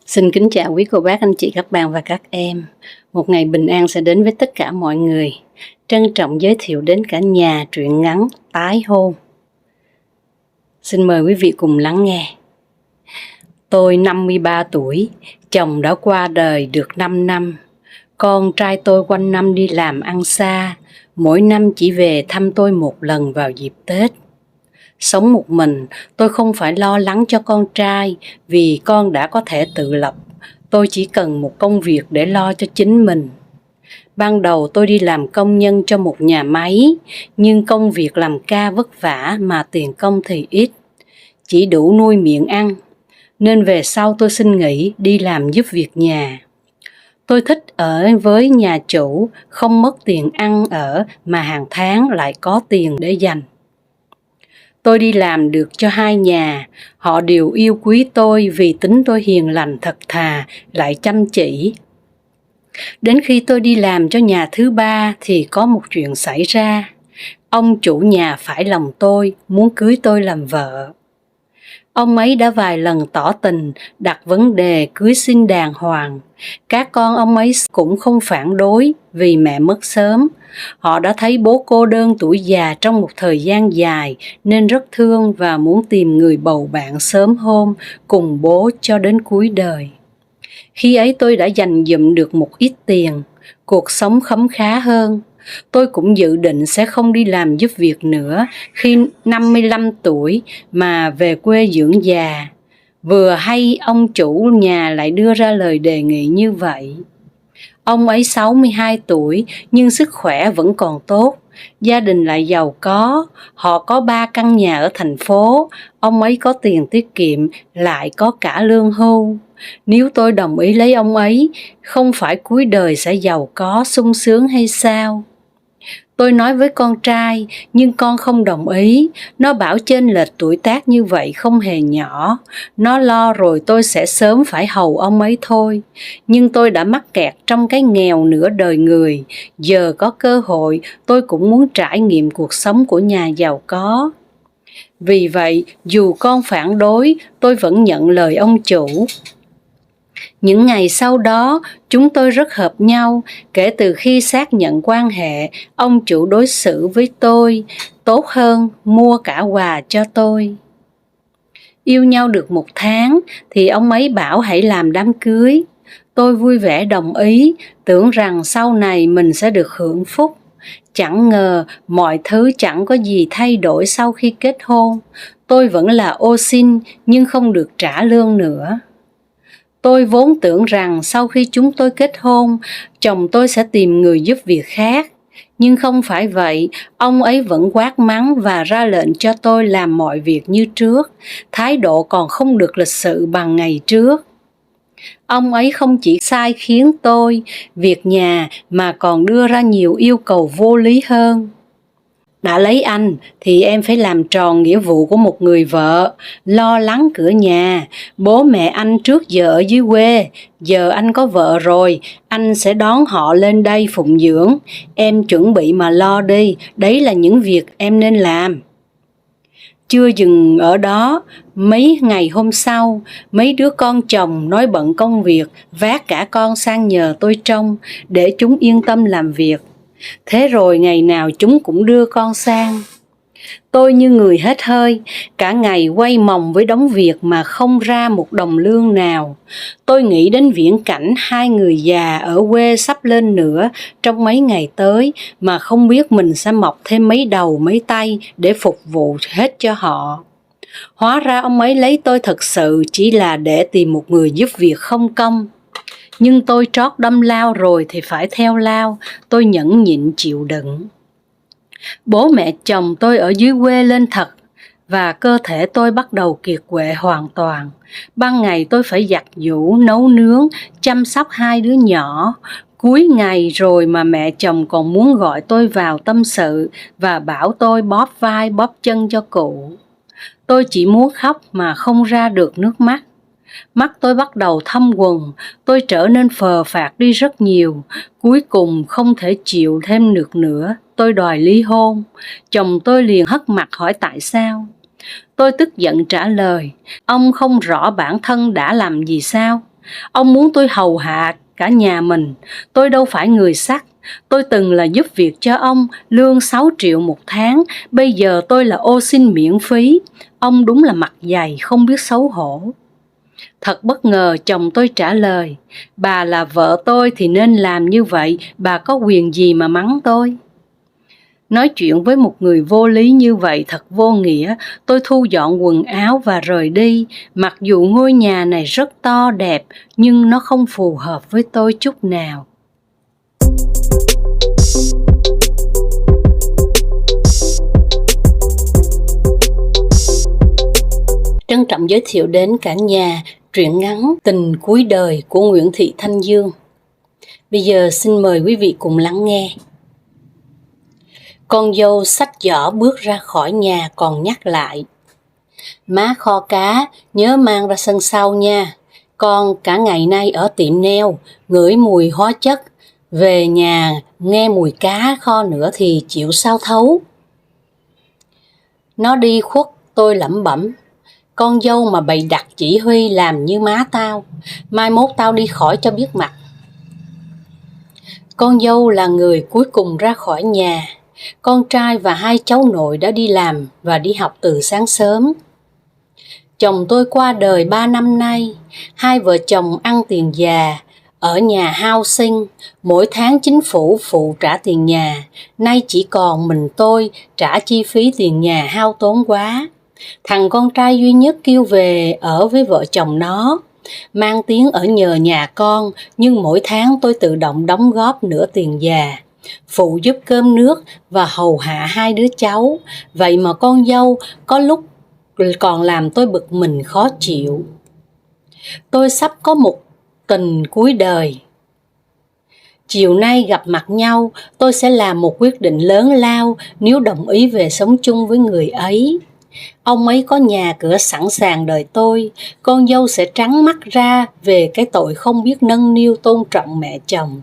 Xin kính chào quý cô bác, anh chị, các bạn và các em. Một ngày bình an sẽ đến với tất cả mọi người. Trân trọng giới thiệu đến cả nhà truyện ngắn Tái hôn. Xin mời quý vị cùng lắng nghe. Tôi 53 tuổi, chồng đã qua đời được 5 năm. Con trai tôi quanh năm đi làm ăn xa, mỗi năm chỉ về thăm tôi một lần vào dịp Tết. Sống một mình, tôi không phải lo lắng cho con trai vì con đã có thể tự lập. Tôi chỉ cần một công việc để lo cho chính mình. Ban đầu tôi đi làm công nhân cho một nhà máy, nhưng công việc làm ca vất vả mà tiền công thì ít, chỉ đủ nuôi miệng ăn. Nên về sau tôi xin nghỉ đi làm giúp việc nhà. Tôi thích ở với nhà chủ, không mất tiền ăn ở mà hàng tháng lại có tiền để dành. Tôi đi làm được cho hai nhà, họ đều yêu quý tôi vì tính tôi hiền lành thật thà, lại chăm chỉ. Đến khi tôi đi làm cho nhà thứ ba thì có một chuyện xảy ra. Ông chủ nhà phải lòng tôi, muốn cưới tôi làm vợ. Ông ấy đã vài lần tỏ tình, đặt vấn đề cưới xin đàng hoàng. Các con ông ấy cũng không phản đối vì mẹ mất sớm. Họ đã thấy bố cô đơn tuổi già trong một thời gian dài nên rất thương và muốn tìm người bầu bạn sớm hôn cùng bố cho đến cuối đời. Khi ấy tôi đã dành dụm được một ít tiền, cuộc sống khấm khá hơn. Tôi cũng dự định sẽ không đi làm giúp việc nữa khi 55 tuổi mà về quê dưỡng già. Vừa hay ông chủ nhà lại đưa ra lời đề nghị như vậy. Ông ấy 62 tuổi nhưng sức khỏe vẫn còn tốt, gia đình lại giàu có, họ có 3 căn nhà ở thành phố, ông ấy có tiền tiết kiệm, lại có cả lương hưu. Nếu tôi đồng ý lấy ông ấy, không phải cuối đời sẽ giàu có, sung sướng hay sao? Tôi nói với con trai, nhưng con không đồng ý. Nó bảo chênh lệch tuổi tác như vậy không hề nhỏ. Nó lo rồi tôi sẽ sớm phải hầu ông ấy thôi. Nhưng tôi đã mắc kẹt trong cái nghèo nửa đời người. Giờ có cơ hội, tôi cũng muốn trải nghiệm cuộc sống của nhà giàu có. Vì vậy, dù con phản đối, tôi vẫn nhận lời ông chủ. Những ngày sau đó, chúng tôi rất hợp nhau. Kể từ khi xác nhận quan hệ, ông chủ đối xử với tôi tốt hơn, mua cả quà cho tôi. Yêu nhau được 1 tháng thì ông ấy bảo hãy làm đám cưới. Tôi vui vẻ đồng ý, tưởng rằng sau này mình sẽ được hưởng phúc. Chẳng ngờ mọi thứ chẳng có gì thay đổi sau khi kết hôn. Tôi vẫn là ô sin nhưng không được trả lương nữa. Tôi vốn tưởng rằng sau khi chúng tôi kết hôn, chồng tôi sẽ tìm người giúp việc khác. Nhưng không phải vậy, ông ấy vẫn quát mắng và ra lệnh cho tôi làm mọi việc như trước, thái độ còn không được lịch sự bằng ngày trước. Ông ấy không chỉ sai khiến tôi việc nhà mà còn đưa ra nhiều yêu cầu vô lý hơn. Đã lấy anh thì em phải làm tròn nghĩa vụ của một người vợ, lo lắng cửa nhà. Bố mẹ anh trước giờ ở dưới quê, giờ anh có vợ rồi, anh sẽ đón họ lên đây phụng dưỡng. Em chuẩn bị mà lo đi, đấy là những việc em nên làm. Chưa dừng ở đó, mấy ngày hôm sau, mấy đứa con chồng nói bận công việc, vác cả con sang nhờ tôi trông, để chúng yên tâm làm việc. Thế rồi ngày nào chúng cũng đưa con sang. Tôi như người hết hơi, cả ngày quay mòng với đống việc mà không ra một đồng lương nào. Tôi nghĩ đến viễn cảnh hai người già ở quê sắp lên nữa trong mấy ngày tới mà không biết mình sẽ mọc thêm mấy đầu mấy tay để phục vụ hết cho họ. Hóa ra ông ấy lấy tôi thật sự chỉ là để tìm một người giúp việc không công. Nhưng tôi trót đâm lao rồi thì phải theo lao, tôi nhẫn nhịn chịu đựng. Bố mẹ chồng tôi ở dưới quê lên thật, và cơ thể tôi bắt đầu kiệt quệ hoàn toàn. Ban ngày tôi phải giặt giũ, nấu nướng, chăm sóc hai đứa nhỏ. Cuối ngày rồi mà mẹ chồng còn muốn gọi tôi vào tâm sự và bảo tôi bóp vai bóp chân cho cụ. Tôi chỉ muốn khóc mà không ra được nước mắt. Mắt tôi bắt đầu thâm quầng, tôi trở nên phờ phạc đi rất nhiều, cuối cùng không thể chịu thêm được nữa. tôi đòi ly hôn. Chồng tôi liền hất mặt hỏi tại sao. Tôi tức giận trả lời, ông không rõ bản thân đã làm gì sao? Ông muốn tôi hầu hạ cả nhà mình, tôi đâu phải người sắt. Tôi từng là giúp việc cho ông, lương 6 triệu một tháng, bây giờ tôi là ô xin miễn phí. Ông đúng là mặt dày, không biết xấu hổ. Thật bất ngờ, chồng tôi trả lời, bà là vợ tôi thì nên làm như vậy, bà có quyền gì mà mắng tôi? Nói chuyện với một người vô lý như vậy thật vô nghĩa. Tôi thu dọn quần áo và rời đi. Mặc dù ngôi nhà này rất to đẹp, nhưng nó không phù hợp với tôi chút nào. Trân trọng giới thiệu đến cả nhà truyện ngắn Tình Cuối Đời của Nguyễn Thị Thanh Dương. Bây giờ xin mời quý vị cùng lắng nghe. Con dâu xách giỏ bước ra khỏi nhà còn nhắc lại, má kho cá nhớ mang ra sân sau nha, con cả ngày nay ở tiệm neo ngửi mùi hóa chất, về nhà nghe mùi cá kho nữa thì chịu sao thấu. Nó đi khuất, tôi lẩm bẩm, con dâu mà bày đặt chỉ huy làm như má tao, mai mốt tao đi khỏi cho biết mặt. Con dâu là người cuối cùng ra khỏi nhà. Con trai và hai cháu nội đã đi làm và đi học từ sáng sớm. Chồng tôi qua đời 3 năm nay, hai vợ chồng ăn tiền già, ở nhà housing, mỗi tháng chính phủ phụ trả tiền nhà, nay chỉ còn mình tôi trả chi phí tiền nhà hao tốn quá. Thằng con trai duy nhất kêu về ở với vợ chồng nó, mang tiếng ở nhờ nhà con, nhưng mỗi tháng tôi tự động đóng góp nửa tiền già, phụ giúp cơm nước và hầu hạ hai đứa cháu. Vậy mà con dâu có lúc còn làm tôi bực mình khó chịu. Tôi sắp có một tình cuối đời. Chiều nay gặp mặt nhau, tôi sẽ làm một quyết định lớn lao nếu đồng ý về sống chung với người ấy. Ông ấy có nhà cửa sẵn sàng đợi tôi, con dâu sẽ trắng mắt ra về cái tội không biết nâng niu tôn trọng mẹ chồng.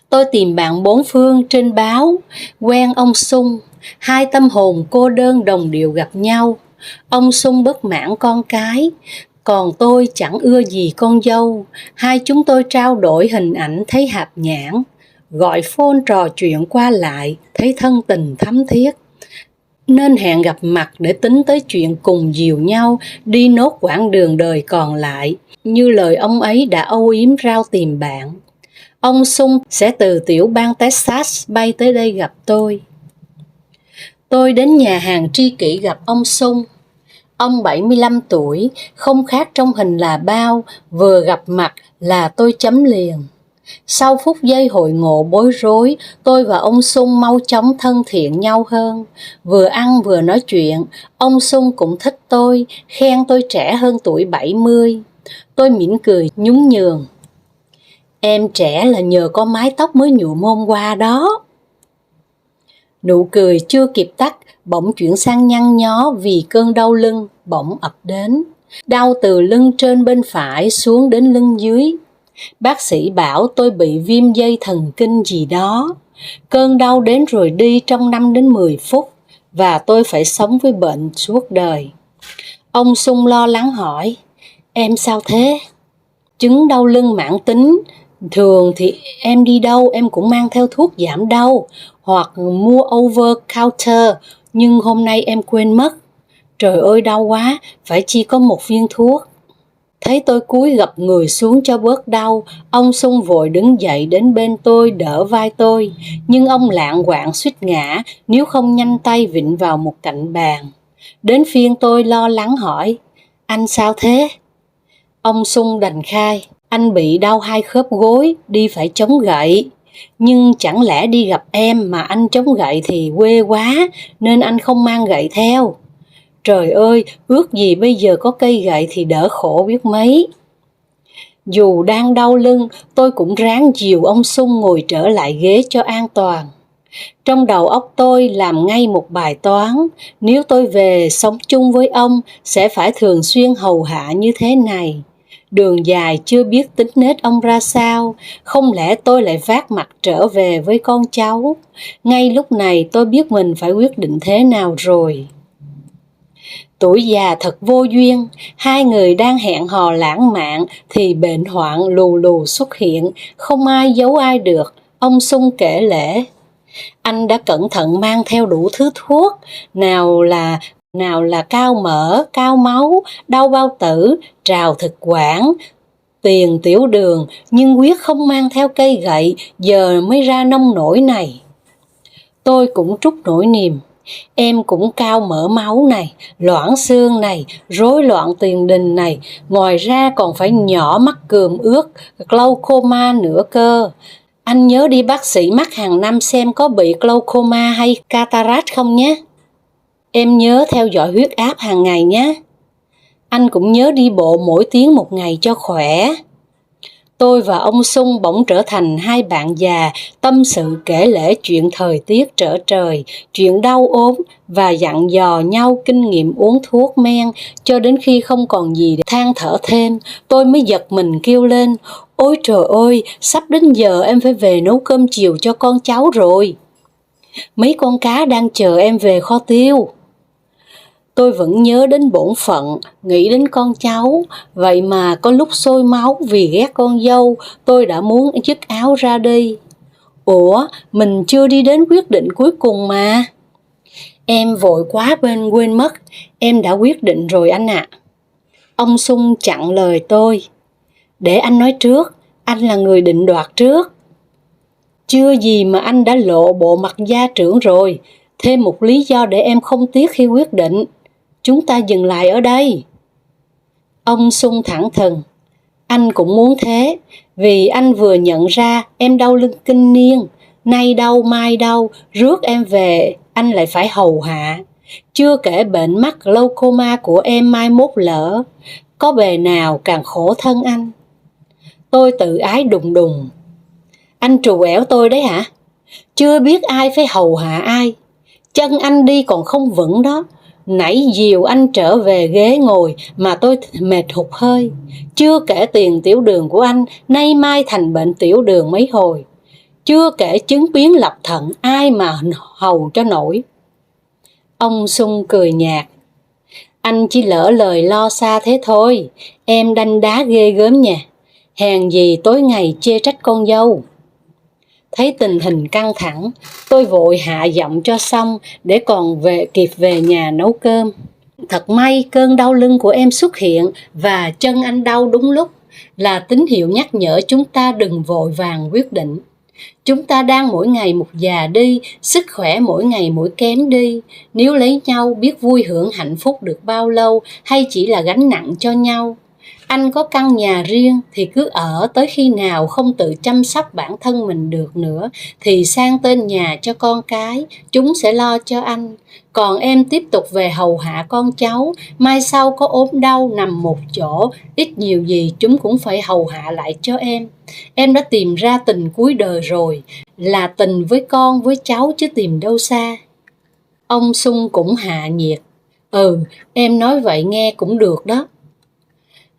Tôi tìm bạn bốn phương trên báo, quen ông Sung, hai tâm hồn cô đơn đồng điệu gặp nhau. Ông Sung bất mãn con cái, còn tôi chẳng ưa gì con dâu. Hai chúng tôi trao đổi hình ảnh thấy hạp nhãn, gọi phone trò chuyện qua lại, thấy thân tình thắm thiết. Nên hẹn gặp mặt để tính tới chuyện cùng dìu nhau đi nốt quãng đường đời còn lại, như lời ông ấy đã âu yếm rao tìm bạn. Ông Sung sẽ từ tiểu bang Texas bay tới đây gặp tôi. Tôi đến nhà hàng tri kỷ gặp ông Sung. Ông 75 tuổi, không khác trong hình là bao, vừa gặp mặt là tôi chấm liền. Sau phút giây hội ngộ bối rối, tôi và ông Sung mau chóng thân thiện nhau hơn. Vừa ăn vừa nói chuyện, ông Sung cũng thích tôi, khen tôi trẻ hơn tuổi 70. Tôi mỉm cười nhún nhường. Em trẻ là nhờ có mái tóc mới nhuộm hôm qua đó. Nụ cười chưa kịp tắt, bỗng chuyển sang nhăn nhó vì cơn đau lưng bỗng ập đến. Đau từ lưng trên bên phải xuống đến lưng dưới. Bác sĩ bảo tôi bị viêm dây thần kinh gì đó. Cơn đau đến rồi đi trong 5 đến 10 phút và tôi phải sống với bệnh suốt đời. Ông Sung lo lắng hỏi, em sao thế? Chứng đau lưng mãn tính, thường thì em đi đâu em cũng mang theo thuốc giảm đau hoặc mua over counter, nhưng hôm nay em quên mất. Trời ơi đau quá, phải chi có một viên thuốc. Thấy tôi cúi gập người xuống cho bớt đau, ông Sung vội đứng dậy đến bên tôi đỡ vai tôi, nhưng ông lạng quạng suýt ngã nếu không nhanh tay vịn vào một cạnh bàn. Đến phiên tôi lo lắng hỏi, anh sao thế? Ông Sung đành khai, anh bị đau hai khớp gối, đi phải chống gậy. Nhưng chẳng lẽ đi gặp em mà anh chống gậy thì quê quá, nên anh không mang gậy theo. Trời ơi, ước gì bây giờ có cây gậy thì đỡ khổ biết mấy. Dù đang đau lưng, tôi cũng ráng dìu ông Sung ngồi trở lại ghế cho an toàn. Trong đầu óc tôi làm ngay một bài toán, nếu tôi về sống chung với ông sẽ phải thường xuyên hầu hạ như thế này. đường dài chưa biết tính nết ông ra sao, không lẽ tôi lại vác mặt trở về với con cháu? Ngay lúc này tôi biết mình phải quyết định thế nào rồi. Tuổi già thật vô duyên, hai người đang hẹn hò lãng mạn thì bệnh hoạn lù lù xuất hiện, không ai giấu ai được, ông Sung kể lể. Anh đã cẩn thận mang theo đủ thứ thuốc, nào là cao mỡ, cao máu, đau bao tử, trào thực quản, tiền tiểu đường, nhưng quyết không mang theo cây gậy, giờ mới ra nông nổi này. Tôi cũng trút nỗi niềm. Em cũng cao mỡ máu này, loãng xương này, rối loạn tiền đình này, ngoài ra còn phải nhỏ mắt cườm ướt, glaucoma nữa cơ. Anh nhớ đi bác sĩ mắt hàng năm xem có bị glaucoma hay cataract không nhé. Em nhớ theo dõi huyết áp hàng ngày nhé. Anh cũng nhớ đi bộ mỗi tiếng một ngày cho khỏe. Tôi và ông Sung bỗng trở thành hai bạn già, tâm sự kể lể chuyện thời tiết trở trời, chuyện đau ốm và dặn dò nhau kinh nghiệm uống thuốc men, cho đến khi không còn gì để than thở thêm, tôi mới giật mình kêu lên: ôi trời ơi, sắp đến giờ em phải về nấu cơm chiều cho con cháu rồi. Mấy con cá đang chờ em về kho tiêu. Tôi vẫn nhớ đến bổn phận, nghĩ đến con cháu, vậy mà có lúc sôi máu vì ghét con dâu, tôi đã muốn dứt áo ra đi. Ủa, mình chưa đi đến quyết định cuối cùng mà. Em vội quá bên quên mất, em đã quyết định rồi anh ạ. Ông Sung chặn lời tôi. Để anh nói trước, anh là người định đoạt trước. Chưa gì mà anh đã lộ bộ mặt gia trưởng rồi, thêm một lý do để em không tiếc khi quyết định. Chúng ta dừng lại ở đây. Ông Sung thẳng thừng. Anh cũng muốn thế, vì anh vừa nhận ra em đau lưng kinh niên, nay đau mai đau, rước em về anh lại phải hầu hạ. Chưa kể bệnh mắt glaucoma của em mai mốt lỡ, có bề nào càng khổ thân anh. Tôi tự ái đùng đùng. Anh trù ẻo tôi đấy hả? Chưa biết ai phải hầu hạ ai. Chân anh đi còn không vững đó. Nãy dìu anh trở về ghế ngồi mà tôi mệt hụt hơi. Chưa kể tiền tiểu đường của anh, nay mai thành bệnh tiểu đường mấy hồi. Chưa kể chứng biến lập thận, ai mà hầu cho nổi. Ông Sung cười nhạt. Anh chỉ lỡ lời lo xa thế thôi, em đanh đá ghê gớm nha. Hèn gì tối ngày chê trách con dâu. Thấy tình hình căng thẳng, tôi vội hạ giọng cho xong để còn kịp về nhà nấu cơm. Thật may cơn đau lưng của em xuất hiện và chân anh đau đúng lúc, là tín hiệu nhắc nhở chúng ta đừng vội vàng quyết định. Chúng ta đang mỗi ngày một già đi, sức khỏe mỗi ngày mỗi kém đi. Nếu lấy nhau biết vui hưởng hạnh phúc được bao lâu hay chỉ là gánh nặng cho nhau. Anh có căn nhà riêng thì cứ ở tới khi nào không tự chăm sóc bản thân mình được nữa thì sang tên nhà cho con cái, chúng sẽ lo cho anh. Còn em tiếp tục về hầu hạ con cháu, mai sau có ốm đau nằm một chỗ, ít nhiều gì chúng cũng phải hầu hạ lại cho em. Em đã tìm ra tình cuối đời rồi, là tình với con với cháu chứ tìm đâu xa. Ông Sung cũng hạ nhiệt. Em nói vậy nghe cũng được đó.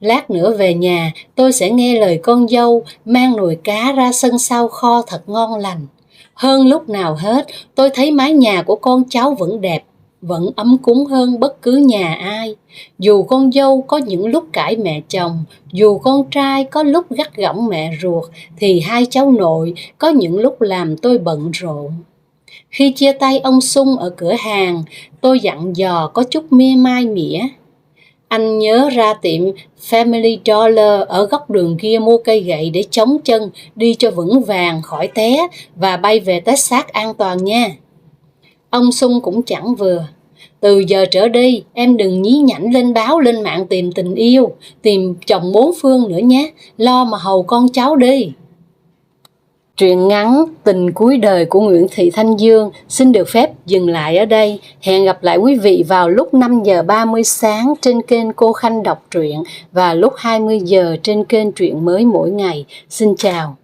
Lát nữa về nhà tôi sẽ nghe lời con dâu, mang nồi cá ra sân sau kho thật ngon lành. Hơn lúc nào hết, tôi thấy mái nhà của con cháu vẫn đẹp, vẫn ấm cúng hơn bất cứ nhà ai. Dù con dâu có những lúc cãi mẹ chồng, dù con trai có lúc gắt gỏng mẹ ruột, thì hai cháu nội có những lúc làm tôi bận rộn. Khi chia tay ông Sung ở cửa hàng, tôi dặn dò có chút mia mai mỉa. Anh nhớ ra tiệm Family Dollar ở góc đường kia mua cây gậy để chống chân, đi cho vững vàng khỏi té và bay về Texas an toàn nha. Ông Sung cũng chẳng vừa. Từ giờ trở đi, em đừng nhí nhảnh lên báo lên mạng tìm tình yêu, tìm chồng bốn phương nữa nhé, lo mà hầu con cháu đi. Truyện ngắn Tình cuối đời của Nguyễn Thị Thanh Dương xin được phép dừng lại ở đây. Hẹn gặp lại quý vị vào lúc 5 giờ 30 sáng trên kênh Cô Khanh đọc truyện và lúc 20 giờ trên kênh Truyện Mới Mỗi Ngày. Xin chào.